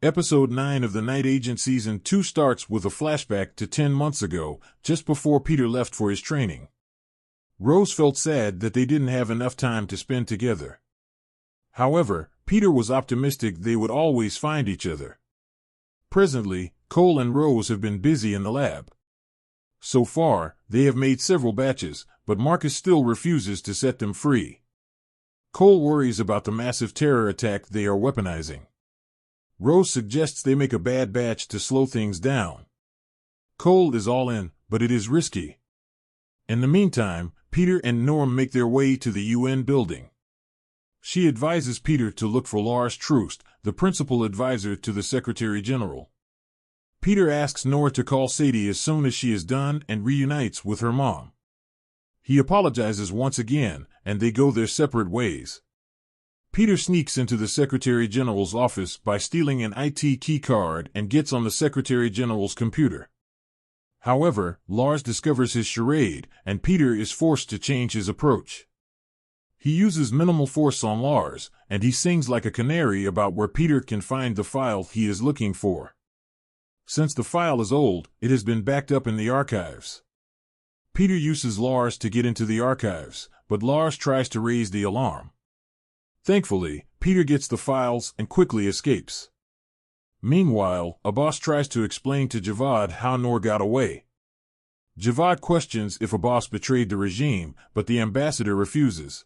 Episode 9 of The Night Agent Season 2 starts with a flashback to 10 months ago, just before Peter left for his training. Rose felt sad that they didn't have enough time to spend together. However, Peter was optimistic they would always find each other. Presently, Cole and Rose have been busy in the lab. So far, they have made several batches, but Marcus still refuses to set them free. Cole worries about the massive terror attack they are weaponizing. Rose suggests they make a bad batch to slow things down. Cole is all in, but it is risky. In the meantime, Peter and Norm make their way to the UN building. She advises Peter to look for Lars Troost, the principal advisor to the Secretary General. Peter asks Nora to call Sadie as soon as she is done and reunites with her mom. He apologizes once again, and they go their separate ways. Peter sneaks into the Secretary General's office by stealing an IT keycard and gets on the Secretary General's computer. However, Lars discovers his charade, and Peter is forced to change his approach. He uses minimal force on Lars, and he sings like a canary about where Peter can find the file he is looking for. Since the file is old, it has been backed up in the archives. Peter uses Lars to get into the archives, but Lars tries to raise the alarm. Thankfully, Peter gets the files and quickly escapes. Meanwhile, Abbas tries to explain to Javad how Noor got away. Javad questions if Abbas betrayed the regime, but the ambassador refuses.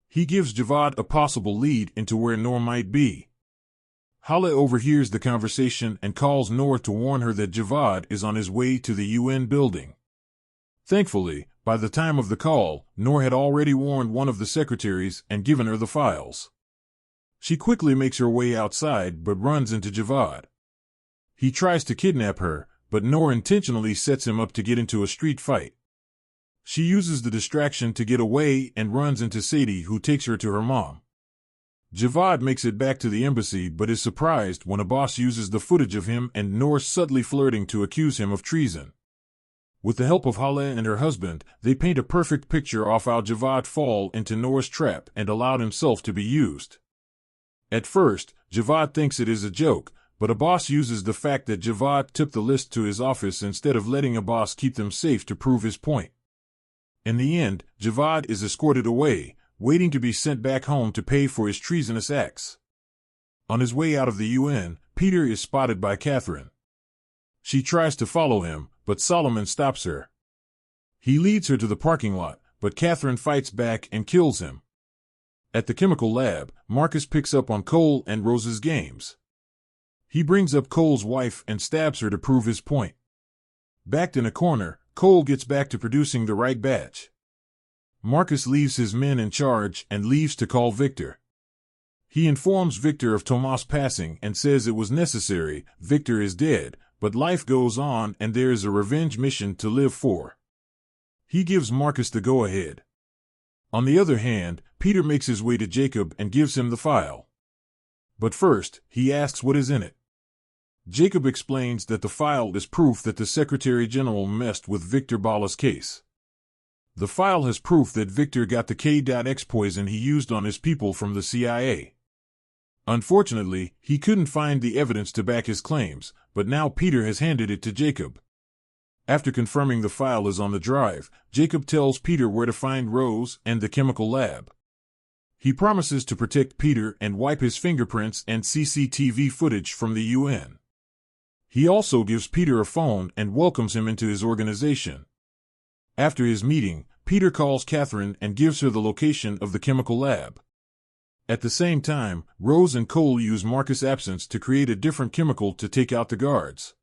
He gives Javad a possible lead into where Noor might be. Hala overhears the conversation and calls Noor to warn her that Javad is on his way to the UN building. Thankfully, by the time of the call, Noor had already warned one of the secretaries and given her the files. She quickly makes her way outside but runs into Javad. He tries to kidnap her, but Noor intentionally sets him up to get into a street fight. She uses the distraction to get away and runs into Sadie, who takes her to her mom. Javad makes it back to the embassy but is surprised when Abbas uses the footage of him and Noor subtly flirting to accuse him of treason. With the help of Hala and her husband, they paint a perfect picture of how Javad fall into Noor's trap and allowed himself to be used. At first, Javad thinks it is a joke, but Abbas uses the fact that Javad took the list to his office instead of letting Abbas keep them safe to prove his point. In the end, Javad is escorted away, waiting to be sent back home to pay for his treasonous acts. On his way out of the UN, Peter is spotted by Catherine. She tries to follow him, but Solomon stops her. He leads her to the parking lot, but Catherine fights back and kills him. At the chemical lab, Marcus picks up on Cole and Rose's games. He brings up Cole's wife and stabs her to prove his point. Backed in a corner, Cole gets back to producing the right batch. Marcus leaves his men in charge and leaves to call Victor. He informs Victor of Tomas' passing and says it was necessary. Victor is dead, but life goes on and there is a revenge mission to live for. He gives Marcus the go-ahead. On the other hand, Peter makes his way to Jacob and gives him the file. But first, he asks what is in it. Jacob explains that the file is proof that the Secretary General messed with Victor Bala's case. The file has proof that Victor got the K.X poison he used on his people from the CIA. Unfortunately, he couldn't find the evidence to back his claims, but now Peter has handed it to Jacob. After confirming the file is on the drive, Jacob tells Peter where to find Rose and the chemical lab. He promises to protect Peter and wipe his fingerprints and CCTV footage from the UN. He also gives Peter a phone and welcomes him into his organization. After his meeting, Peter calls Catherine and gives her the location of the chemical lab. At the same time, Rose and Cole use Marcus' absence to create a different chemical to take out the guards.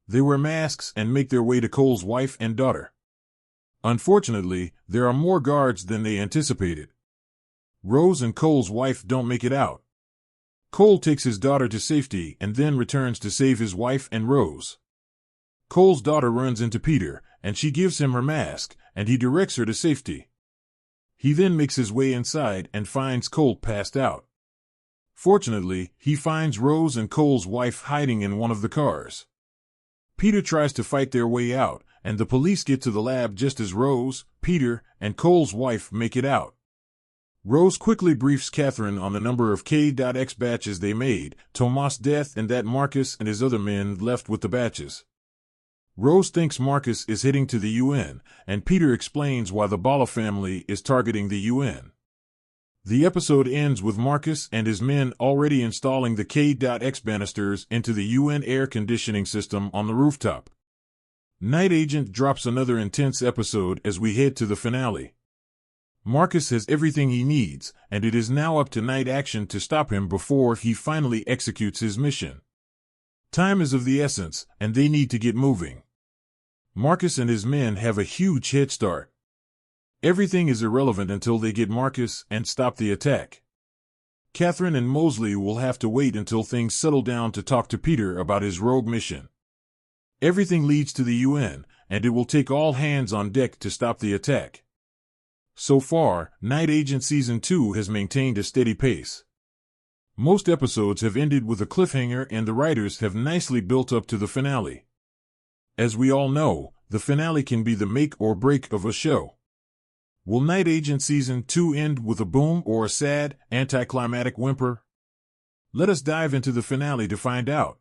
They wear masks and make their way to Cole's wife and daughter. Unfortunately, there are more guards than they anticipated. Rose and Cole's wife don't make it out. Cole takes his daughter to safety and then returns to save his wife and Rose. Cole's daughter runs into Peter, and she gives him her mask, and he directs her to safety. He then makes his way inside and finds Cole passed out. Fortunately, he finds Rose and Cole's wife hiding in one of the cars. Peter tries to fight their way out, and the police get to the lab just as Rose, Peter, and Cole's wife make it out. Rose quickly briefs Catherine on the number of K.X batches they made, Tomas' death, and that Marcus and his other men left with the batches. Rose thinks Marcus is heading to the UN, and Peter explains why the Bala family is targeting the UN. The episode ends with Marcus and his men already installing the K.X banisters into the UN air conditioning system on the rooftop. Night Agent drops another intense episode as we head to the finale. Marcus has everything he needs, and it is now up to Night Action to stop him before he finally executes his mission. Time is of the essence, and they need to get moving. Marcus and his men have a huge head start. Everything is irrelevant until they get Marcus and stop the attack. Catherine and Mosley will have to wait until things settle down to talk to Peter about his rogue mission. Everything leads to the UN, and it will take all hands on deck to stop the attack. So far, Night Agent Season 2 has maintained a steady pace. Most episodes have ended with a cliffhanger, and the writers have nicely built up to the finale. As we all know, the finale can be the make or break of a show. Will Night Agent Season 2 end with a boom or a sad, anticlimactic whimper? Let us dive into the finale to find out.